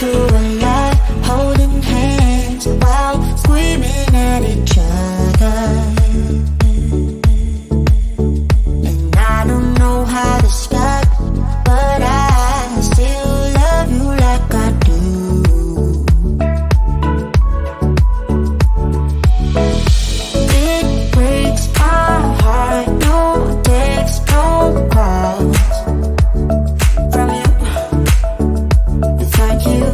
through a lot, holding hands while screaming at each other. And I don't know how to stop, but I still love you like I do. It breaks my heart, no text, no calls from you. Without you,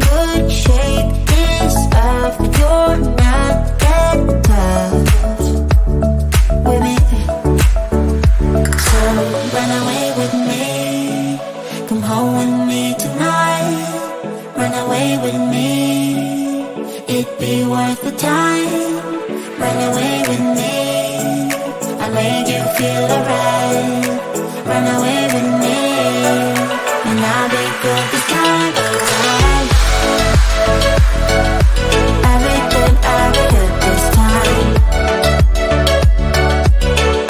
could shake this off. You're not that tough with me. So run away with me, come home with me tonight. Run away with me, it'd be worth the time. Run away with me, I made you feel alright. Run away with me, and I'll be good this time around. I'll be good this time.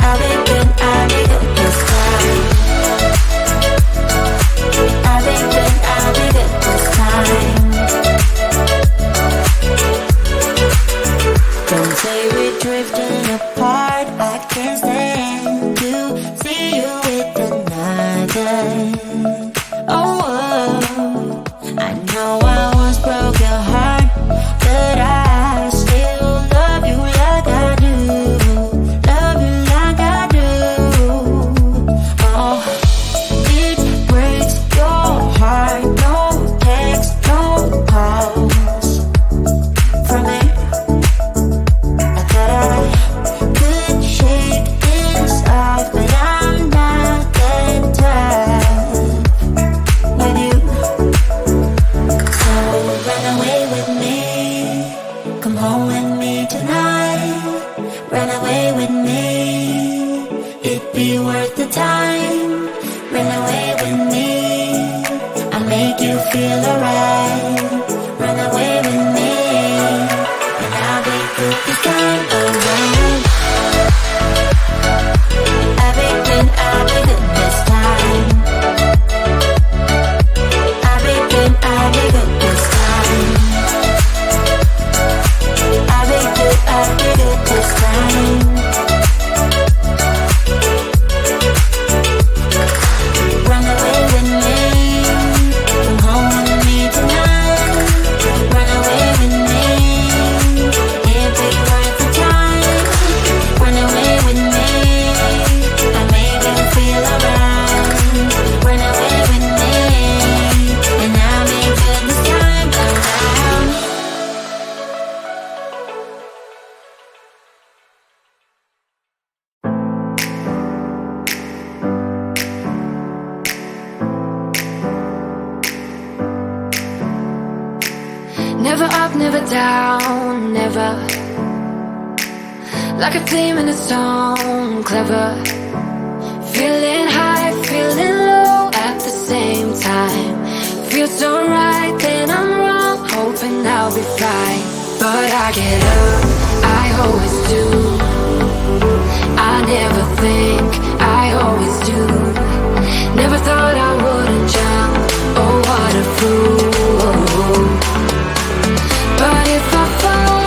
I'll be good this time. I'll be good this time. Don't say we're drifting apart, I can't stand to see you with another. Oh, I know I once broke your heart, but I still love you like I do. Love you like I do. Oh, it breaks your heart, no text, no calls from me. I thought I could shake this off, but I'm not that tough with you. So run away with me, come home with me tonight. Run away with me, it'd be worth the time. Run away with me, I'll make you feel alright. Run away with me, and I'll be good this time around. I'll be good this time. I'll be good this time. I'll be good this time. Run away with me, come home with me tonight. Run away with me, it'd be worth the time. Run away with me, I made you feel alright. Run away with me, and I'll be good this time around. Never up, never down, never. Like a theme in a song, clever. Feeling high, feeling low at the same time. Feels so right, then I'm wrong, hoping I'll be fine. But I get up, I always do. I never think, I always do. Never thought I wouldn't jump, oh what a fool. But if I fall,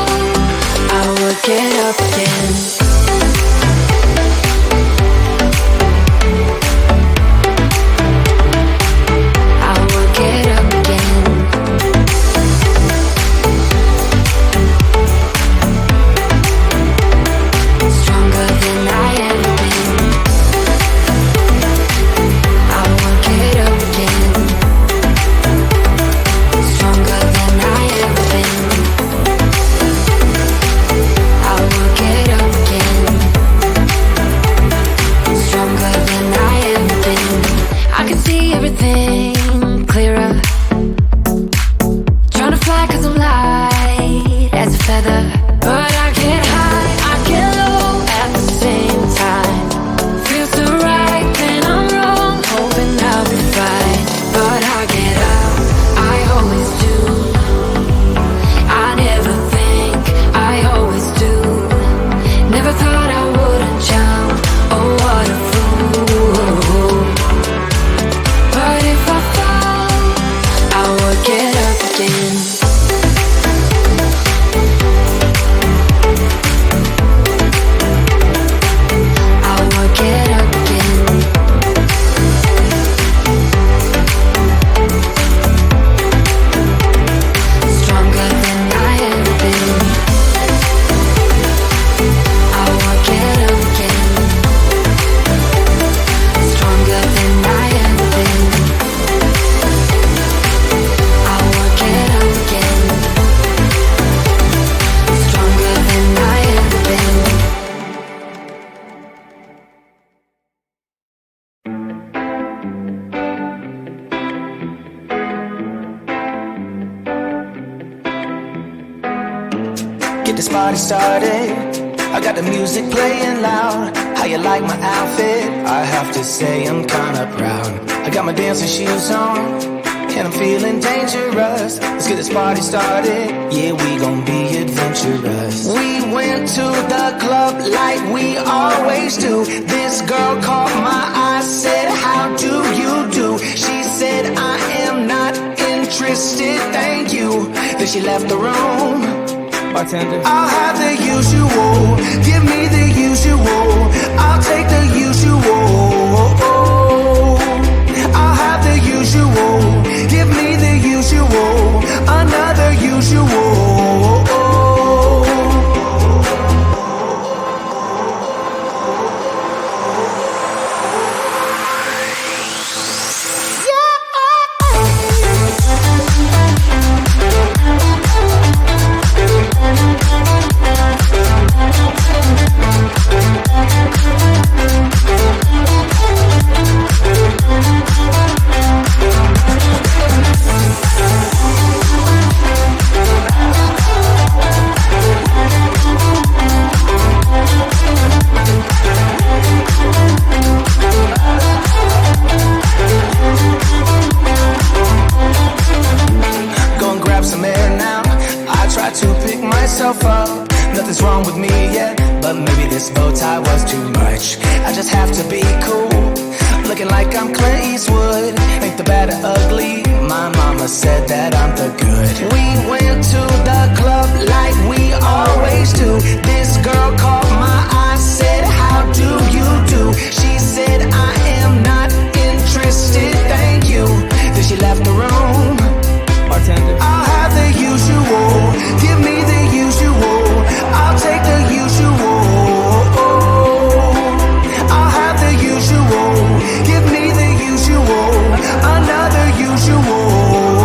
I will get up again. I will get up again. Stronger than I ever been. I will get this party started. I got the music playing loud. How you like my outfit? I have to say I'm kinda proud. I got my dancing shoes on, and I'm feeling dangerous. Let's get this party started. Yeah, we gon' be adventurous. We went to the club like we always do. This girl caught my eye, said, how do you do? She said, I am not interested, thank you. Then she left the room. Bartender, I'll have the usual. Give me the usual. I'll take the usual. I'll have the usual. Give me the usual. Another usual. Nothing's wrong with me yet, but maybe this bow tie was too much. I just have to be cool, looking like I'm Clint Eastwood. Ain't the bad or ugly, my mama said that I'm the good. We went to the club like we always do. This girl caught my eye, said, how do you do? She said, I am not interested, thank you. Then she left the room. Bartender, I'll have the usual. Give me the usual. I'll take the usual. I'll have the usual. Give me the usual. Another usual.